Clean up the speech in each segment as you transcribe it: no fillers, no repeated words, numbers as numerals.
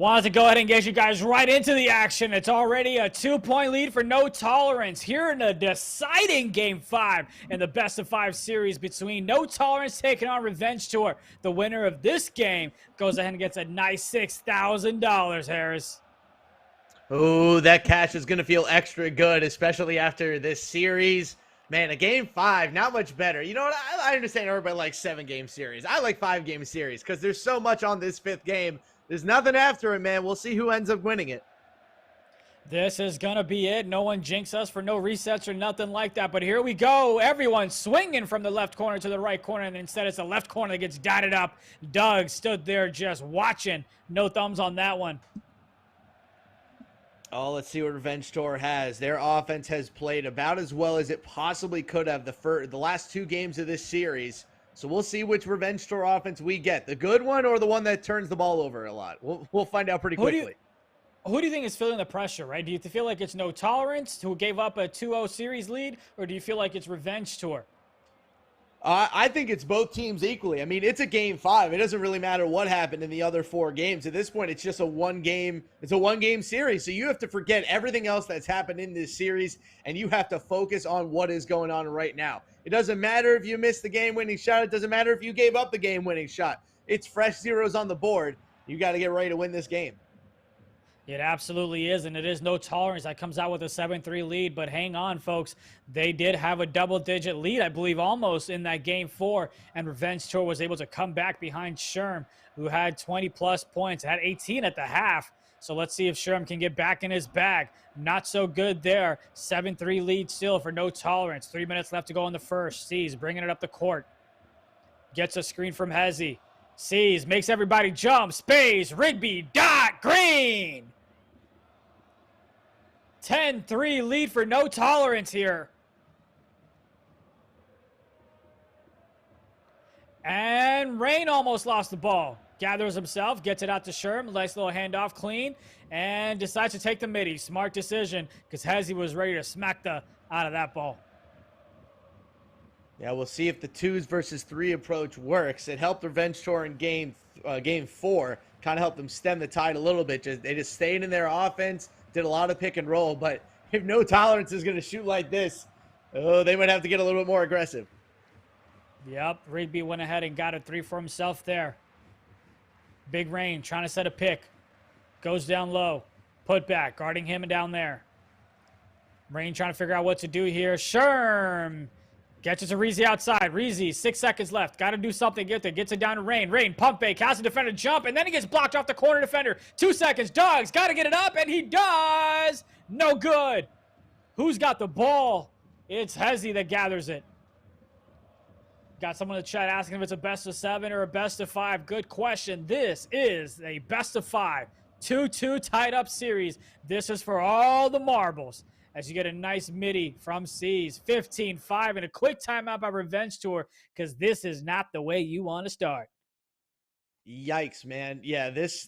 Wanted to go ahead and get you guys right into the action. It's already a 2-point lead for No Tolerance here in the deciding Game 5 in the Best of 5 series between No Tolerance taking on Revenge Tour. The winner of this game goes ahead and gets a nice $6,000, Harris. Oh, that cash is going to feel extra good, especially after this series. Man, a Game 5, not much better. You know what? I understand everybody likes 7-game series. I like 5-game series because there's so much on this 5th game. There's nothing after it, man. We'll see who ends up winning it. This is going to be it. No one jinx us for no resets or nothing like that. But here we go. Everyone swinging from the left corner to the right corner. And instead, it's the left corner that gets dotted up. Dhuggz stood there just watching. No thumbs on that one. Oh, let's see what Revenge Tour has. Their offense has played about as well as it possibly could have the last 2 games of this series. So we'll see which Revenge Tour offense we get. The good one or the one that turns the ball over a lot. We'll find out pretty quickly. Who do you think is feeling the pressure, right? Do you feel like it's No Tolerance, who gave up a 2-0 series lead, or do you feel like it's Revenge Tour? I think it's both teams equally. I mean, it's a Game 5. It doesn't really matter what happened in the other 4 games. At this point, it's just a one-game series. So you have to forget everything else that's happened in this series, and you have to focus on what is going on right now. It doesn't matter if you missed the game-winning shot. It doesn't matter if you gave up the game-winning shot. It's fresh zeros on the board. You got to get ready to win this game. It absolutely is, and it is No Tolerance that comes out with a 7-3 lead. But hang on, folks. They did have a double-digit lead, I believe, almost in that Game 4, and Revenge Tour was able to come back behind Sherm, who had 20-plus points, had 18 at the half. So let's see if Sherm can get back in his bag. Not so good there. 7-3 lead still for No Tolerance. 3 minutes left to go in the first. Ceez bringing it up the court. Gets a screen from Hezi. Ceez makes everybody jump. Space, Rigby, dot, green. 10-3 lead for No Tolerance here. And Reign almost lost the ball. Gathers himself, gets it out to Sherm. Nice little handoff, clean. And decides to take the midi. Smart decision because Hezi was ready to smack the out of that ball. Yeah, we'll see if the 2s versus 3 approach works. It helped Revenge Tour in Game 4. Kind of helped them stem the tide a little bit. They just stayed in their offense, did a lot of pick and roll. But if No Tolerance is going to shoot like this, oh, they might have to get a little bit more aggressive. Yep, Rigby went ahead and got a 3 for himself there. BigMFReign trying to set a pick. Goes down low. Putback guarding him down there. Reign trying to figure out what to do here. Sherm gets it to Reizey outside. Reizey, 6 seconds left. Got to do something. Gets it down to Reign. Reign, pump fake, has the defender jump, and then he gets blocked off the corner defender. 2 seconds. Dhuggz, got to get it up, and he does. No good. Who's got the ball? It's Hezi that gathers it. Got someone in the chat asking if it's a best of 7 or a best of 5. Good question. This is a best of 5. 2-2 tied up series. This is for all the marbles. As you get a nice midi from Ceez. 15-5 and a quick timeout by Revenge Tour because this is not the way you want to start. Yikes, man. Yeah, this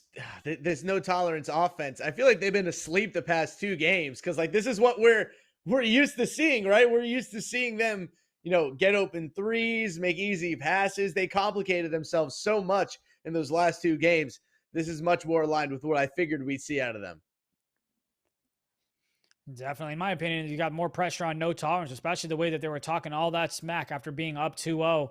No Tolerance offense. I feel like they've been asleep the past 2 games because, like, this is what we're used to seeing, right? We're used to seeing them, you know, get open 3s, make easy passes. They complicated themselves so much in those last 2 games. This is much more aligned with what I figured we'd see out of them. Definitely, in my opinion, you got more pressure on No Tolerance, especially the way that they were talking all that smack after being up 2-0.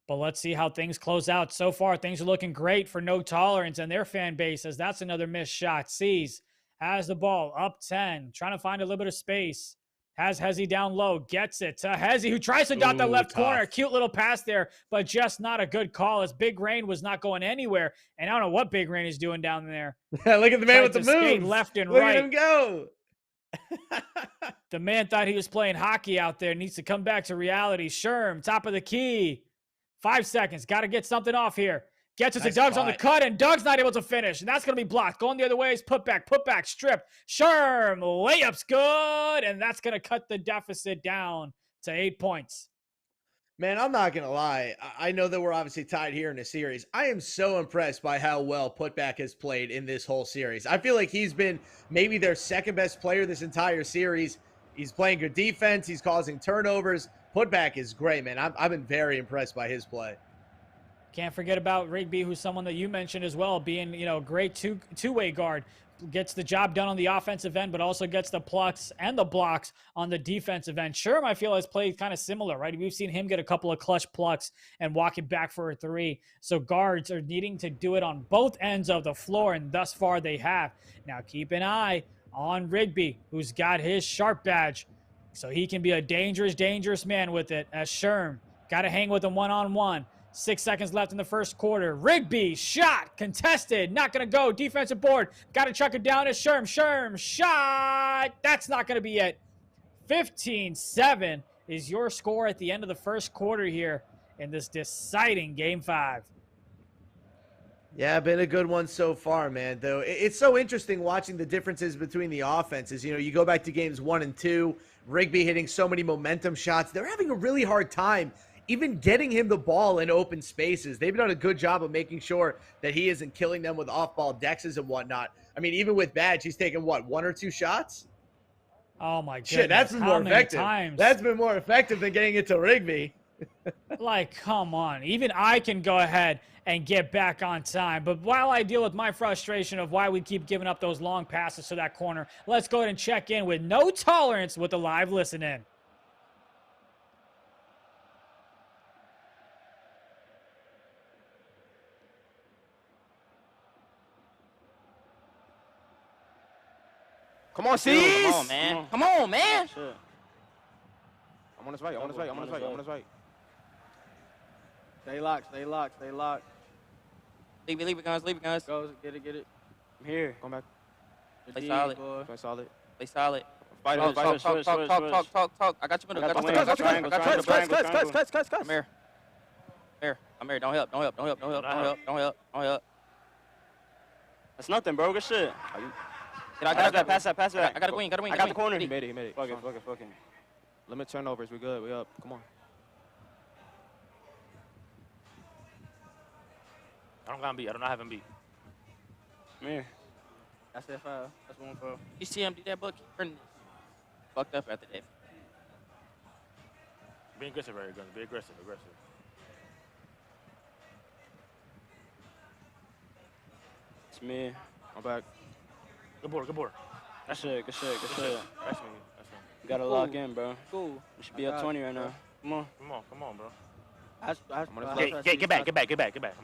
But let's see how things close out. So far, things are looking great for No Tolerance and their fan base, as that's another missed shot. Ceez has the ball up 10, trying to find a little bit of space. Has Hezi down low, gets it to Hezi, who tries to dot that left corner. Cute little pass there, but just not a good call as BigMFReign was not going anywhere. And I don't know what BigMFReign is doing down there. Look at the man with the moves. Left and Look right. Look at him go. The man thought he was playing hockey out there. Needs to come back to reality. Sherm, top of the key. 5 seconds. Got to get something off here. Gets it to Dhuggz on the cut, and Dhuggz not able to finish. And that's going to be blocked. Going the other way is Putback, strip. Sherm, layup's good. And that's going to cut the deficit down to 8 points. Man, I'm not going to lie. I know that we're obviously tied here in the series. I am so impressed by how well Putback has played in this whole series. I feel like he's been maybe their second best player this entire series. He's playing good defense. He's causing turnovers. Putback is great, man. I've been very impressed by his play. Can't forget about Rigby, who's someone that you mentioned as well, being, you know, great two-way guard. Gets the job done on the offensive end, but also gets the plucks and the blocks on the defensive end. Sherm, I feel, has played kind of similar, right? We've seen him get a couple of clutch plucks and walk it back for a 3. So guards are needing to do it on both ends of the floor, and thus far they have. Now keep an eye on Rigby, who's got his sharp badge, so he can be a dangerous, dangerous man with it. As Sherm got to hang with him one-on-one. 6 seconds left in the first quarter. Rigby, shot, contested, not going to go. Defensive board, got to chuck it down to Sherm. Sherm, shot. That's not going to be it. 15-7 is your score at the end of the first quarter here in this deciding Game 5. Yeah, been a good one so far, man. Though it's so interesting watching the differences between the offenses. You know, you go back to games 1 and 2, Rigby hitting so many momentum shots. They're having a really hard time even getting him the ball in open spaces. They've done a good job of making sure that he isn't killing them with off-ball dexes and whatnot. I mean, even with Badge, he's taken, what, 1 or 2 shots? Oh, my goodness. Shit, that's been more effective. That's been more effective than getting it to Rigby. Like, come on. Even I can go ahead and get back on time. But while I deal with my frustration of why we keep giving up those long passes to that corner, let's go ahead and check in with No Tolerance with the live listen-in. Come on, Ceez! Come on, man. Come on, man. Shit. I'm on his right. I'm on his right. I'm on his right. I'm on his right. Stay locked. Stay locked. Stay locked. Leave it, guys. Leave it, guys. Go. Get it. Get it. I'm here. Come back. Play solid. Play solid. Play solid. Fighter. Talk. I got you middle. Cuts. I'm here. I'm here. Don't help. That's nothing, bro. Good shit. I got that. Pass that. I got to win. I got the corner. He made it. Fuck it. Limit turnovers. We good. We up. Come on. I don't got him beat. I do not have him beat. Come here. That's that foul. That's 1 foul. You see him do that, book? Fucked up after that. Be aggressive, very good. Be aggressive. It's me. I'm back. Good board. Good shit. That's me. You gotta lock in, bro. Cool. We should be up 20 right now. Come on. Come on, bro. Get back. Come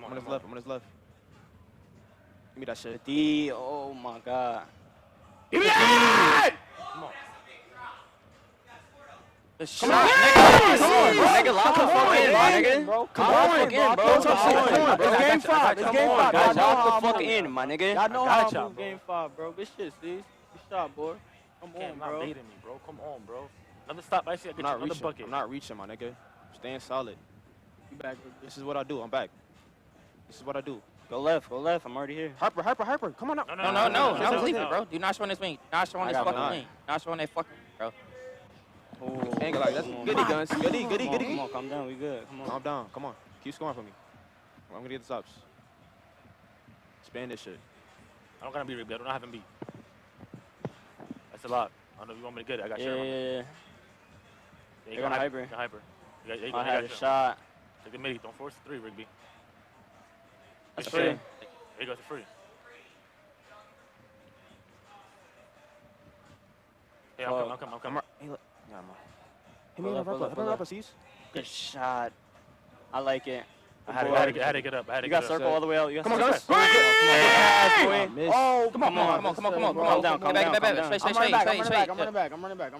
on. I'm on his left. Give me that shit. D. Oh my god. Give me that! Come on. Come on, nigga. Lock the fuck in, my nigga. Bro. Come on, bro. It's game 5. It's game 5. Guys, lock the fuck in, my nigga. Y'all know how to move game 5, bro. Good shit, Ceez. Good shot, boy. Come on, Not bro. baiting me, bro. Come on, bro. Another stop. I see. I get another bucket. I'm not reaching, my nigga. I'm staying solid. You back. This is what I do. I'm back. This is what I do. Go left. I'm already here. Harper. Come on out. No, leave it, bro. Do not show on this wing. Not show on this fucking wing. Not show on that fucking, bro. Ain't like that's goody guns. Goody. Come on, calm down. We good. Come on. Calm down. Come on. Keep scoring for me. I'm gonna get the stops. Span this shit. I don't got him beat, Rigby. I do not have him beat. That's a lot. I don't know if you want me to get it. I got Sherm. Yeah. They're gonna hyper. I had a shot. Take the midi. Don't force the 3, Rigby. That's free. free. There you go. It's free. Hey, I'm coming. Hey, look. Hit me in the upper, Ceez. Good shot. I like it. I had to get up. You got circle all the way out. Come on, guys. Oh, come on. Calm down. Back. I'm running back.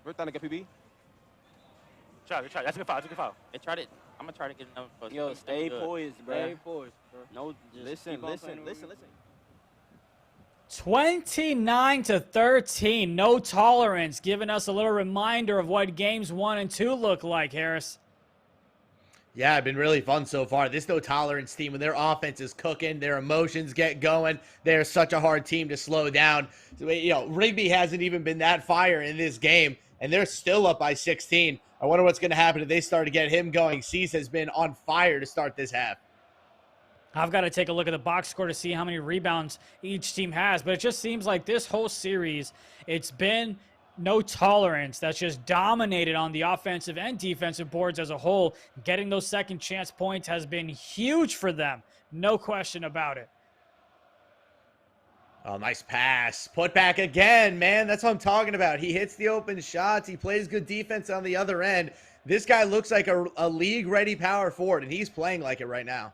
We're trying to get PB. Try. That's a good foul. They tried it. I'm gonna try to get another post. Yo, stay poised, bro. Stay poised, bro. No, just Listen. 29-13, No Tolerance, giving us a little reminder of what games 1 and 2 look like, Harris. Yeah, it's been really fun so far. This No Tolerance team, when their offense is cooking, their emotions get going, they're such a hard team to slow down. You know, Rigby hasn't even been that fire in this game, and they're still up by 16. I wonder what's going to happen if they start to get him going. Ceez has been on fire to start this half. I've got to take a look at the box score to see how many rebounds each team has, but it just seems like this whole series, it's been no tolerance. That's just dominated on the offensive and defensive boards as a whole. Getting those second chance points has been huge for them. No question about it. Oh, nice pass. Putback again, man. That's what I'm talking about. He hits the open shots. He plays good defense on the other end. This guy looks like a league-ready power forward, and he's playing like it right now.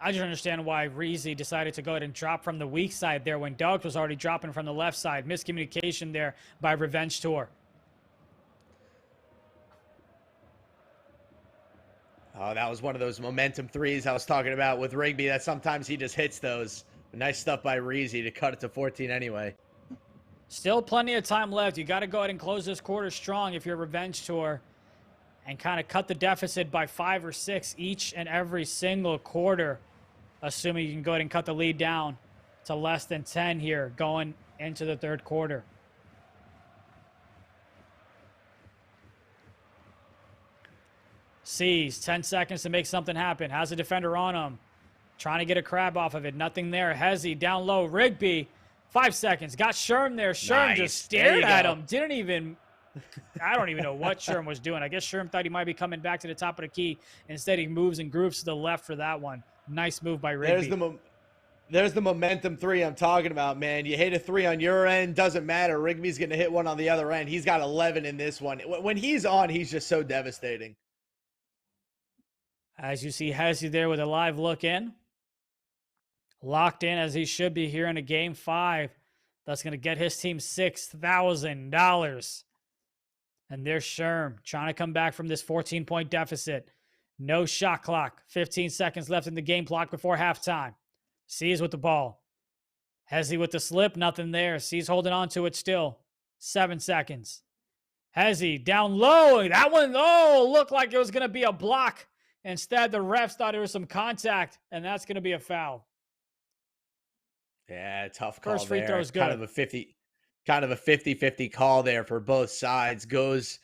I just understand why Reizey decided to go ahead and drop from the weak side there when Dhuggz was already dropping from the left side. Miscommunication there by Revenge Tour. Oh, that was one of those momentum threes I was talking about with Rigby, that sometimes he just hits those. Nice stuff by Reizey to cut it to 14 anyway. Still plenty of time left. You got to go ahead and close this quarter strong if you're Revenge Tour and kind of cut the deficit by 5 or 6 each and every single quarter, assuming you can go ahead and cut the lead down to less than 10 here going into the third quarter. Ceez, 10 seconds to make something happen. Has a defender on him. Trying to get a crab off of it. Nothing there. Hezi down low. Rigby, 5 seconds. Got Sherm there. Sherm just stared at him. Didn't even... I don't even know what Sherm was doing. I guess Sherm thought he might be coming back to the top of the key. Instead, he moves and grooves to the left for that one. Nice move by Rigby. There's the momentum three I'm talking about, man. You hit a three on your end, doesn't matter. Rigby's going to hit one on the other end. He's got 11 in this one. When he's on, he's just so devastating. As you see Hezi there with a live look in. Locked in as he should be here in a game 5. That's going to get his team $6,000. And there's Sherm trying to come back from this 14-point deficit. No shot clock. 15 seconds left in the game clock before halftime. Ceez with the ball. Hezi with the slip. Nothing there. Ceez holding on to it still. 7 seconds. Hezi down low. That one, oh, looked like it was going to be a block. Instead, the refs thought there was some contact, and that's going to be a foul. Yeah, tough call. First free throw is good. Kind of a 50-50 call there for both sides. Goes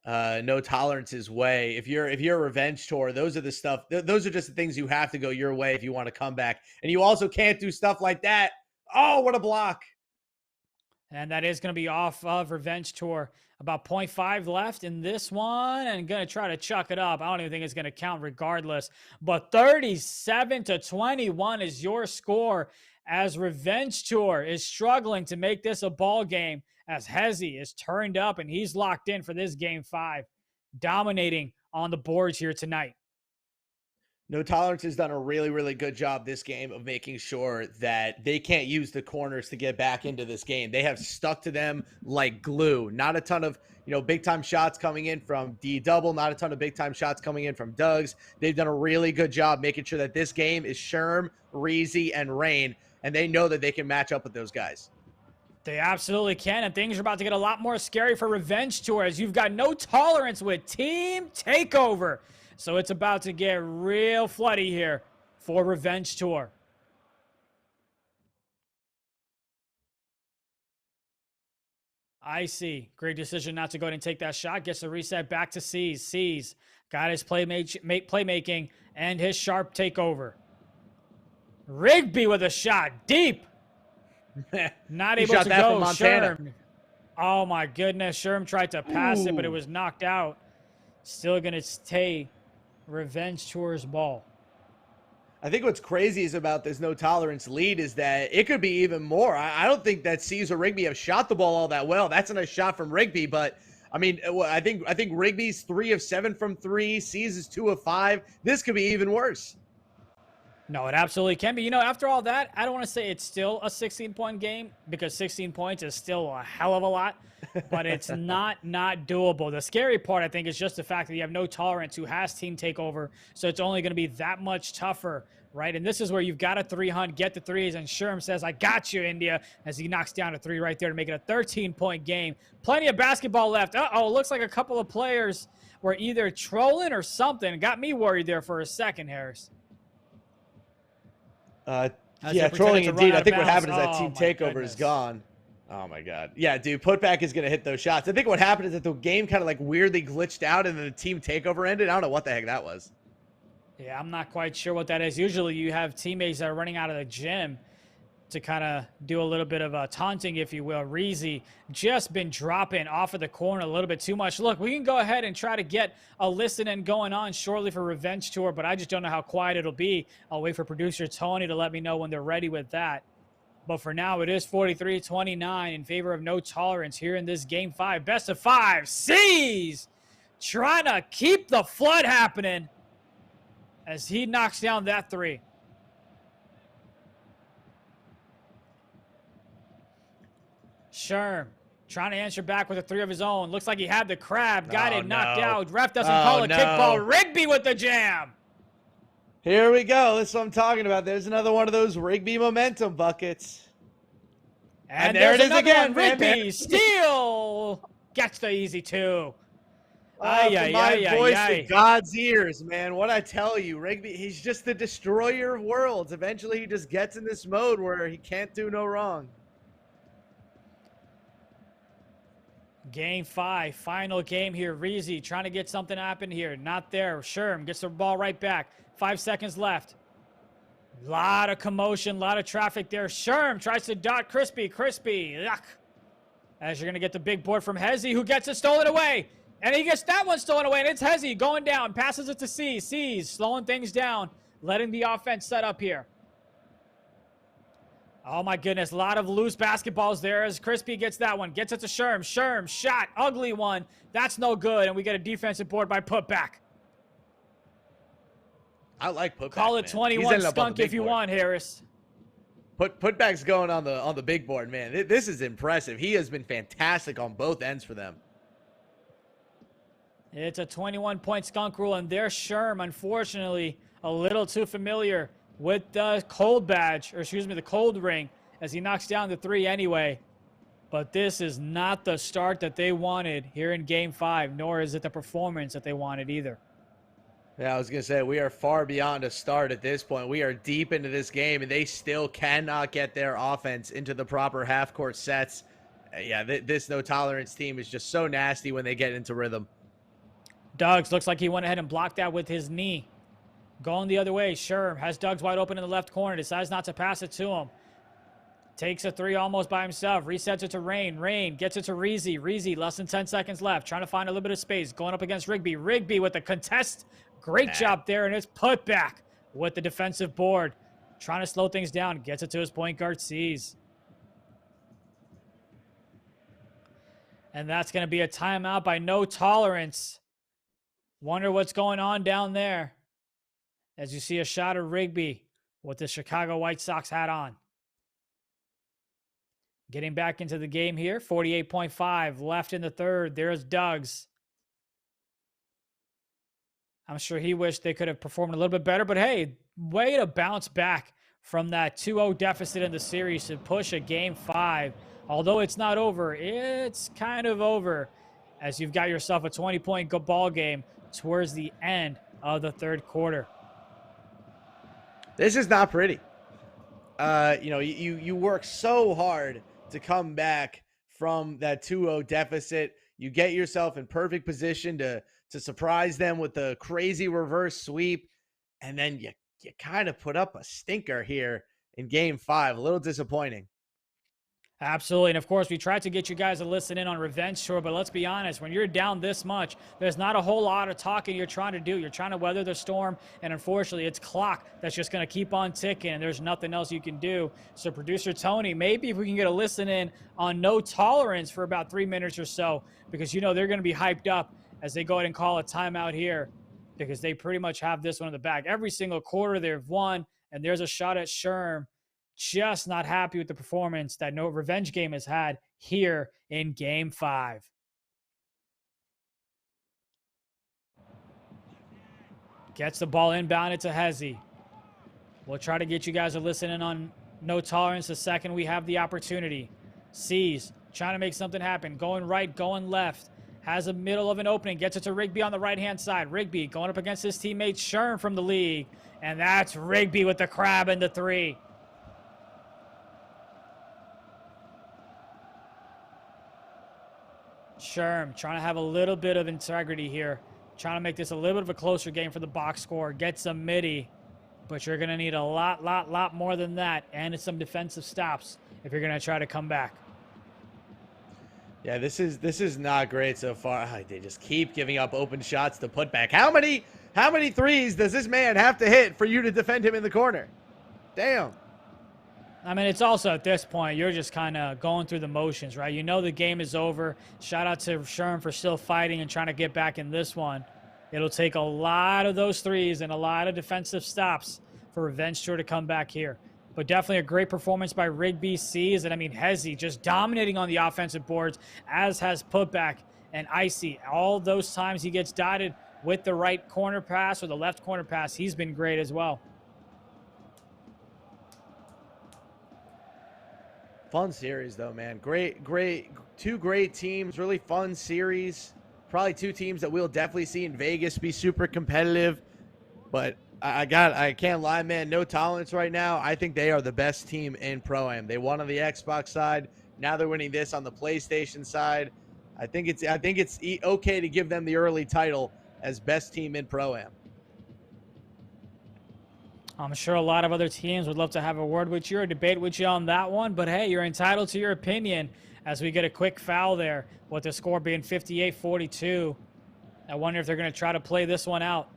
no tolerance's way. If you're a Revenge Tour, those are the stuff. Those are just the things you have to go your way if you want to come back. And you also can't do stuff like that. Oh, what a block. And that is going to be off of Revenge Tour. About 0.5 left in this one, and going to try to chuck it up. I don't even think it's going to count regardless. But 37-21 is your score as Revenge Tour is struggling to make this a ball game as Hezi is turned up and he's locked in for this game 5, dominating on the boards here tonight. No Tolerance has done a really, really good job this game of making sure that they can't use the corners to get back into this game. They have stuck to them like glue. Not a ton of, big-time shots coming in from DDouble, not a ton of big-time shots coming in from Dhuggz. They've done a really good job making sure that this game is Sherm, Reizey, and Reign, and they know that they can match up with those guys. They absolutely can, and things are about to get a lot more scary for Revenge Tour as you've got No Tolerance with Team Takeover. So it's about to get real floody here for Revenge Tour. Icy, great decision not to go ahead and take that shot. Gets the reset back to Ceez. Ceez got his playmaking and his sharp takeover. Rigby with a shot deep. Not able to go. Sherm. Oh my goodness. Sherm tried to pass it, but it was knocked out. Still going to stay Revenge Tour's ball. I think what's crazy is about this No Tolerance lead is that it could be even more. I don't think that Ceez or Rigby have shot the ball all that well. That's a nice shot from Rigby, but I mean, I think Rigby's 3 of 7 from 3. Ceez is 2 of 5. This could be even worse. No, it absolutely can be. After all that, I don't want to say it's still a 16-point game because 16 points is still a hell of a lot, but it's not doable. The scary part, I think, is just the fact that you have No Tolerance who has team takeover, so it's only going to be that much tougher, right? And this is where you've got a 3-hunt, get the threes, and Sherm says, I got you, India, as he knocks down a 3 right there to make it a 13-point game. Plenty of basketball left. Uh-oh, looks like a couple of players were either trolling or something. Got me worried there for a second, Harris. Yeah, trolling indeed. I think what happened is that team takeover is gone. Oh my God. Yeah, dude, Putback is going to hit those shots. I think what happened is that the game kind of like weirdly glitched out and then the team takeover ended. I don't know what the heck that was. Yeah, I'm not quite sure what that is. Usually you have teammates that are running out of the gym to kind of do a little bit of taunting, if you will. Reizey just been dropping off of the corner a little bit too much. Look, we can go ahead and try to get a listening going on shortly for Revenge Tour, but I just don't know how quiet it'll be. I'll wait for producer Tony to let me know when they're ready with that. But for now, it is 43-29 in favor of No Tolerance here in this Game 5. Best of 5. Ceez trying to keep the flood happening as he knocks down that 3. Sherm trying to answer back with a 3 of his own. Looks like he had the crab. Got it knocked out. Ref doesn't call a kickball. Rigby with the jam. Here we go. That's what I'm talking about. There's another one of those Rigby momentum buckets. And there it is again. Rigby steal. Gets the easy 2. My voice to God's ears, man. What I tell you, Rigby, he's just the destroyer of worlds. Eventually, he just gets in this mode where he can't do no wrong. Game 5, final game here. Reizey trying to get something to happen here. Not there. Sherm gets the ball right back. 5 seconds left. Lot of commotion, lot of traffic there. Sherm tries to dot Crispy. Crispy, yuck. As you're going to get the big board from Hezi, who gets it stolen away. And he gets that one stolen away, and it's Hezi going down. Passes it to Ceez. Ceez slowing things down, letting the offense set up here. Oh, my goodness. A lot of loose basketballs there as Crispy gets that one. Gets it to Sherm. Sherm, shot. Ugly one. That's no good. And we get a defensive board by Putback. I like Putback, Call it 21 skunk if you want, Harris. Putback's going on the big board, man. This is impressive. He has been fantastic on both ends for them. It's a 21-point skunk rule, and there's Sherm, unfortunately, a little too familiar with the cold badge, or excuse me, the cold ring, as he knocks down the 3 anyway. But this is not the start that they wanted here in Game 5, nor is it the performance that they wanted either. Yeah, I was going to say, we are far beyond a start at this point. We are deep into this game, and they still cannot get their offense into the proper half-court sets. Yeah, this No Tolerance team is just so nasty when they get into rhythm. Dhuggz looks like he went ahead and blocked that with his knee. Going the other way, Sherm has Dhuggz wide open in the left corner. Decides not to pass it to him. Takes a 3 almost by himself. Resets it to Reign. Reign gets it to Reizey. Reizey, less than 10 seconds left. Trying to find a little bit of space. Going up against Rigby. Rigby with the contest. Great job there, and it's Putback with the defensive board. Trying to slow things down. Gets it to his point guard, Ceez. And that's going to be a timeout by No Tolerance. Wonder what's going on down there. As you see a shot of Rigby with the Chicago White Sox hat on. Getting back into the game here. 48.5 left in the third. There's Dhuggz. I'm sure he wished they could have performed a little bit better. But hey, way to bounce back from that 2-0 deficit in the series to push a Game 5. Although it's not over, it's kind of over. As you've got yourself a 20-point ball game towards the end of the third quarter. This is not pretty. You know, you work so hard to come back from that 2-0 deficit. You get yourself in perfect position to surprise them with the crazy reverse sweep, and then you kind of put up a stinker here in Game 5. A little disappointing. Absolutely. And of course, we tried to get you guys to listen in on Revenge Tour, but let's be honest, when you're down this much, there's not a whole lot of talking you're trying to do. You're trying to weather the storm, and unfortunately, it's clock that's just going to keep on ticking, and there's nothing else you can do. So producer Tony, maybe if we can get a listen in on No Tolerance for about 3 minutes or so, because you know they're going to be hyped up as they go ahead and call a timeout here, because they pretty much have this one in the bag. Every single quarter they've won, and there's a shot at Sherm. Just not happy with the performance that No Revenge Game has had here in Game 5. Gets the ball inbounded to Hezi. We'll try to get you guys to listen in on No Tolerance the second we have the opportunity. Ceez trying to make something happen. Going right, going left. Has a middle of an opening. Gets it to Rigby on the right-hand side. Rigby going up against his teammate Sherm from the league. And that's Rigby with the crab and the 3. Sherm trying to have a little bit of integrity here. Trying to make this a little bit of a closer game for the box score. Gets a midi. but you're going to need a lot more than that, and some defensive stops if you're going to try to come back. Yeah, this is not great so far. They just keep giving up open shots to Putback. How many threes does this man have to hit for you to defend him in the corner? Damn. I mean, it's also at this point, you're just kind of going through the motions, right? You know the game is over. Shout out to Sherm for still fighting and trying to get back in this one. It'll take a lot of those threes and a lot of defensive stops for Revenge Tour to come back here. But definitely a great performance by Rigby, Ceez, and I mean, Hezi just dominating on the offensive boards, as has Putback and Icy. All those times he gets dotted with the right corner pass or the left corner pass, he's been great as well. Fun series, though, man. Two great teams. Really fun series. Probably two teams that we'll definitely see in Vegas be super competitive. But I can't lie, man. No tolerance right now. I think they are the best team in Pro-Am. They won on the Xbox side. Now they're winning this on the PlayStation side. I think it's okay to give them the early title as best team in Pro-Am. I'm sure a lot of other teams would love to have a word with you or debate with you on that one, but hey, you're entitled to your opinion as we get a quick foul there, with the score being 58-42. I wonder if they're going to try to play this one out.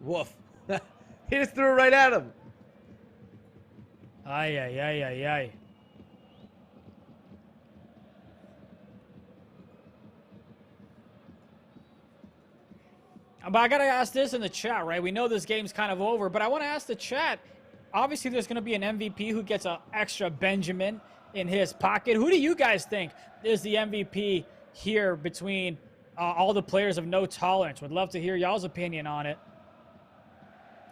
Woof. He just threw it right at him. Ay. But I got to ask this in the chat, right? We know this game's kind of over, but I want to ask the chat. Obviously, there's going to be an MVP who gets an extra Benjamin in his pocket. Who do you guys think is the MVP here between all the players of No Tolerance? Would love to hear y'all's opinion on it.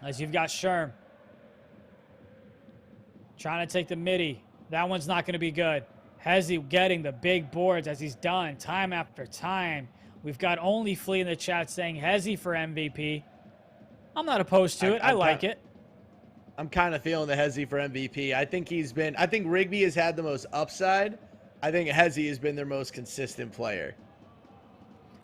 As you've got Sherm trying to take the midi. That one's not going to be good. Hezi getting the big boards as he's done time after time. We've got Only Flea in the chat saying Hezi for MVP. I'm not opposed to it. I like it. I'm kind of feeling the Hezi for MVP. I think Rigby has had the most upside. I think Hezi has been their most consistent player.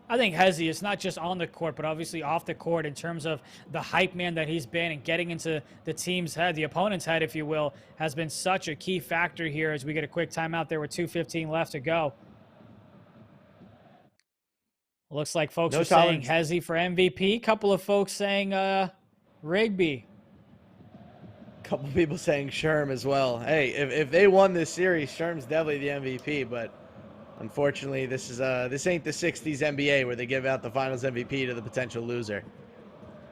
I think Hezi is not just on the court, but obviously off the court in terms of the hype man that he's been and getting into the team's head, the opponent's head, if you will, has been such a key factor here as we get a quick timeout there with 2:15 left to go. Looks like folks are saying Hezi for MVP. Couple of folks saying Rigby. Couple people saying Sherm as well. Hey, if they won this series, Sherm's definitely the MVP, but unfortunately, this ain't the 60s NBA where they give out the finals MVP to the potential loser.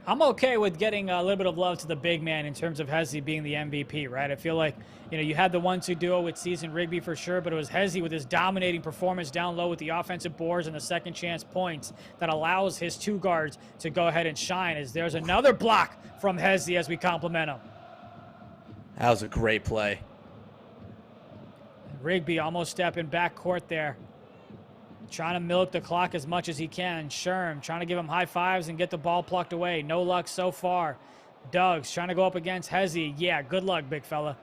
I'm okay with getting a little bit of love to the big man in terms of Hezi being the MVP, right? I feel like, you know, you had the 1-2 duo with Ceez and Rigby for sure, but it was Hezi with his dominating performance down low with the offensive boards and the second chance points that allows his two guards to go ahead and shine. As there's another block from Hezi as we compliment him. That was a great play. Rigby almost stepping back court there. Trying to milk the clock as much as he can. Sherm trying to give him high fives and get the ball plucked away. No luck so far. Dhuggz trying to go up against Hezi. Yeah, good luck, big fella.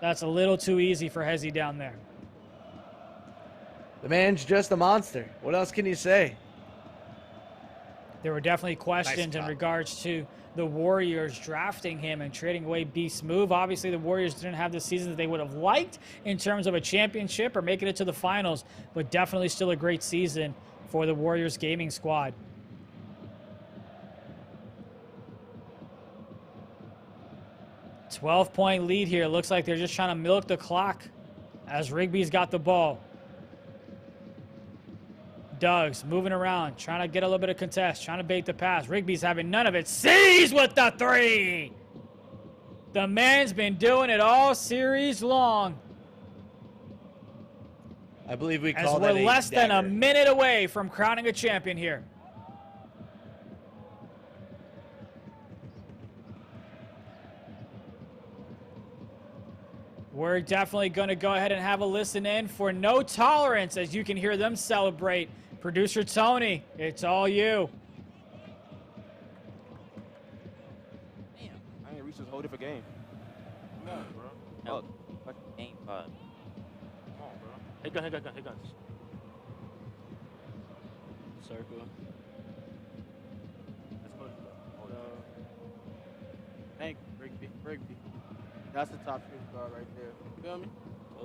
That's a little too easy for Hezi down there. The man's just a monster. What else can you say? There were definitely questions in regards to the Warriors drafting him and trading away Beast's move. Obviously, the Warriors didn't have the season that they would have liked in terms of a championship or making it to the finals, but definitely still a great season for the Warriors gaming squad. A 12-point lead here. Looks like they're just trying to milk the clock as Rigby's got the ball. Dhuggz moving around, trying to get a little bit of contest, trying to bait the pass. Rigby's having none of it. Ceez with the three! The man's been doing it all series long. I believe we as call we're that less than a minute away from crowning a champion here. We're definitely going to go ahead and have a listen in for No Tolerance as you can hear them celebrate. Producer Tony, it's all you. Damn, I ain't reached this whole different game. Come on, bro. No, fucking game 5. Come on, bro. Hey, guns. Circle. Rigby. That's the top shooting guard right there. You feel me?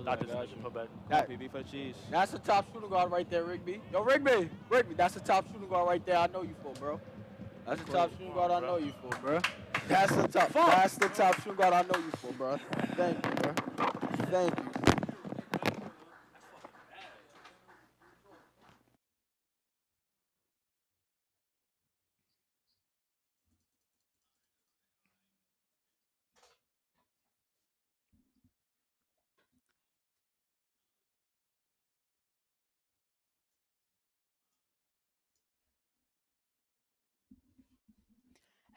Not this nigga, Putback. That- PB for cheese. That's the top shooting guard right there, Rigby. Yo, Rigby, that's the top shooting guard right there. I know you for, bro. That's the top shooting guard I know you for, bro. That's the top shooting guard I know you for, bro. Thank you, bro. Thank you.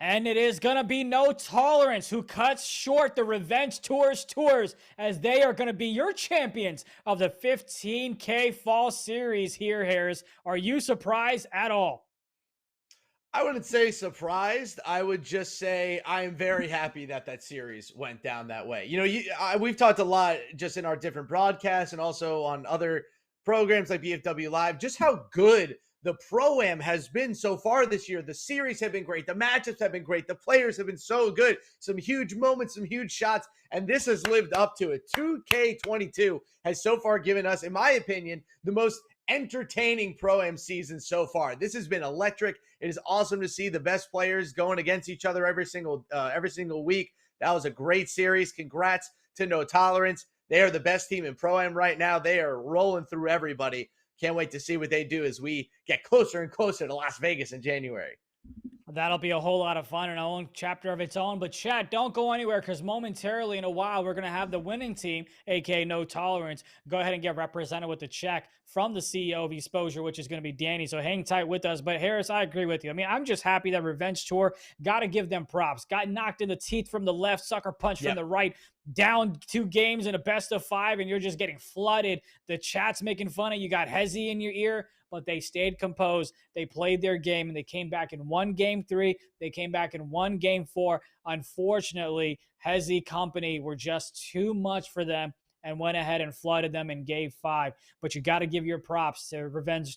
And it is going to be No Tolerance who cuts short the Revenge Tours as they are going to be your champions of the 15K Fall Series here, Harris. Are you surprised at all? I wouldn't say surprised. I would just say I am very happy that that series went down that way. You know, we've talked a lot just in our different broadcasts and also on other programs like BFW Live, just how good the Pro-Am has been so far this year. The series have been great. The matchups have been great. The players have been so good. Some huge moments, some huge shots, and this has lived up to it. 2K22 has so far given us, in my opinion, the most entertaining Pro-Am season so far. This has been electric. It is awesome to see the best players going against each other every single week. That was a great series. Congrats to No Tolerance. They are the best team in Pro-Am right now. They are rolling through everybody. Can't wait to see what they do as we get closer and closer to Las Vegas in January. That'll be a whole lot of fun and a own chapter of its own. But chat, don't go anywhere because momentarily in a while, we're going to have the winning team, aka No Tolerance, go ahead and get represented with the check from the CEO of ESPOSURE, which is going to be Danny. So hang tight with us. But Harris, I agree with you. I mean, I'm just happy that Revenge Tour, got to give them props. Got knocked in the teeth from the left, sucker punch from the right, down 2 games in a best of 5, and you're just getting flooded. The chat's making fun of you. Got Hezi in your ear, but they stayed composed. They played their game, and they came back and won Game 3. They came back and won Game 4. Unfortunately, Hezi company were just too much for them and went ahead and flooded them in Game 5. But you got to give your props to Revenge Tour.